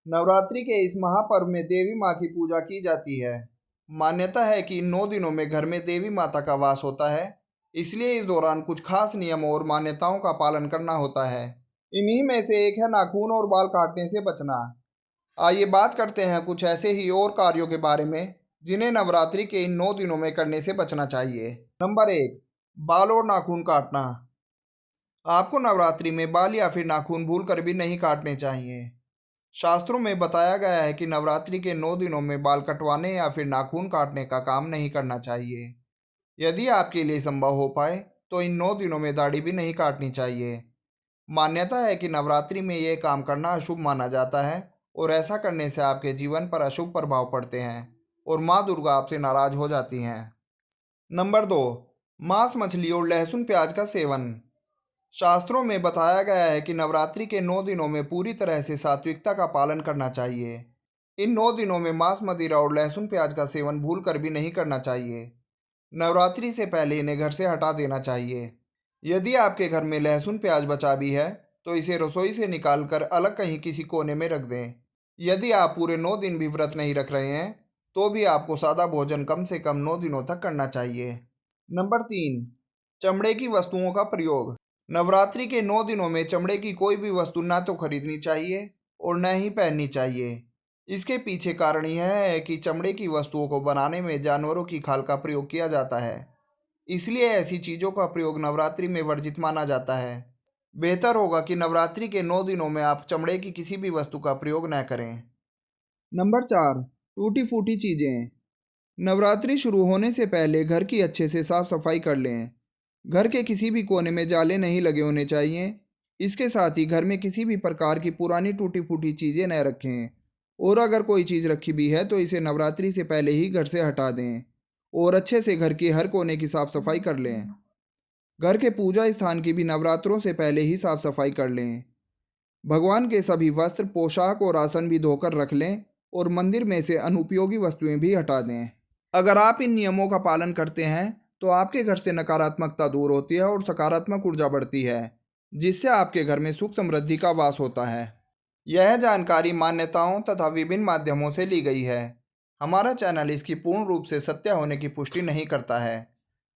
नवरात्रि के इस महापर्व में देवी माँ की पूजा की जाती है। मान्यता है कि इन 9 दिनों में घर में देवी माता का वास होता है, इसलिए इस दौरान कुछ खास नियमों और मान्यताओं का पालन करना होता है। इन्हीं में से एक है नाखून और बाल काटने से बचना। आइए बात करते हैं कुछ ऐसे ही और कार्यों के बारे में जिन्हें नवरात्रि के इन 9 दिनों में करने से बचना चाहिए। नंबर 1, बाल और नाखून काटना। आपको नवरात्रि में बाल या फिर नाखून भूल कर भी नहीं काटने चाहिए। शास्त्रों में बताया गया है कि नवरात्रि के 9 दिनों में बाल कटवाने या फिर नाखून काटने का काम नहीं करना चाहिए। यदि आपके लिए संभव हो पाए तो इन 9 दिनों में दाढ़ी भी नहीं काटनी चाहिए। मान्यता है कि नवरात्रि में यह काम करना अशुभ माना जाता है और ऐसा करने से आपके जीवन पर अशुभ प्रभाव पड़ते हैं और माँ दुर्गा आपसे नाराज हो जाती हैं। नंबर 2, मांस मछली और लहसुन प्याज का सेवन। शास्त्रों में बताया गया है कि नवरात्रि के 9 दिनों में पूरी तरह से सात्विकता का पालन करना चाहिए। इन 9 दिनों में मांस मदिरा और लहसुन प्याज का सेवन भूल कर भी नहीं करना चाहिए। नवरात्रि से पहले इन्हें घर से हटा देना चाहिए। यदि आपके घर में लहसुन प्याज बचा भी है तो इसे रसोई से निकाल कर अलग कहीं किसी कोने में रख दें। यदि आप पूरे 9 दिन भी व्रत नहीं रख रहे हैं तो भी आपको सादा भोजन कम से कम 9 दिनों तक करना चाहिए। नंबर 3, चमड़े की वस्तुओं का प्रयोग। नवरात्रि के 9 दिनों में चमड़े की कोई भी वस्तु ना तो खरीदनी चाहिए और न ही पहननी चाहिए। इसके पीछे कारण यह है कि चमड़े की वस्तुओं को बनाने में जानवरों की खाल का प्रयोग किया जाता है, इसलिए ऐसी चीज़ों का प्रयोग नवरात्रि में वर्जित माना जाता है। बेहतर होगा कि नवरात्रि के 9 दिनों में आप चमड़े की किसी भी वस्तु का प्रयोग न करें। नंबर 4, टूटी फूटी चीज़ें। नवरात्रि शुरू होने से पहले घर की अच्छे से साफ सफाई कर लें। घर के किसी भी कोने में जाले नहीं लगे होने चाहिए। इसके साथ ही घर में किसी भी प्रकार की पुरानी टूटी फूटी चीज़ें न रखें और अगर कोई चीज़ रखी भी है तो इसे नवरात्रि से पहले ही घर से हटा दें और अच्छे से घर के हर कोने की साफ सफाई कर लें। घर के पूजा स्थान की भी नवरात्रों से पहले ही साफ सफाई कर लें। भगवान के सभी वस्त्र, पोशाक और आसन भी धोकर रख लें और मंदिर में से अनुपयोगी वस्तुएं भी हटा दें। अगर आप इन नियमों का पालन करते हैं तो आपके घर से नकारात्मकता दूर होती है और सकारात्मक ऊर्जा बढ़ती है, जिससे आपके घर में सुख समृद्धि का वास होता है। यह जानकारी मान्यताओं तथा विभिन्न माध्यमों से ली गई है। हमारा चैनल इसकी पूर्ण रूप से सत्य होने की पुष्टि नहीं करता है।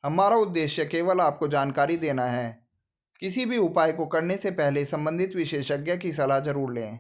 हमारा उद्देश्य केवल आपको जानकारी देना है। किसी भी उपाय को करने से पहले संबंधित विशेषज्ञ की सलाह जरूर लें।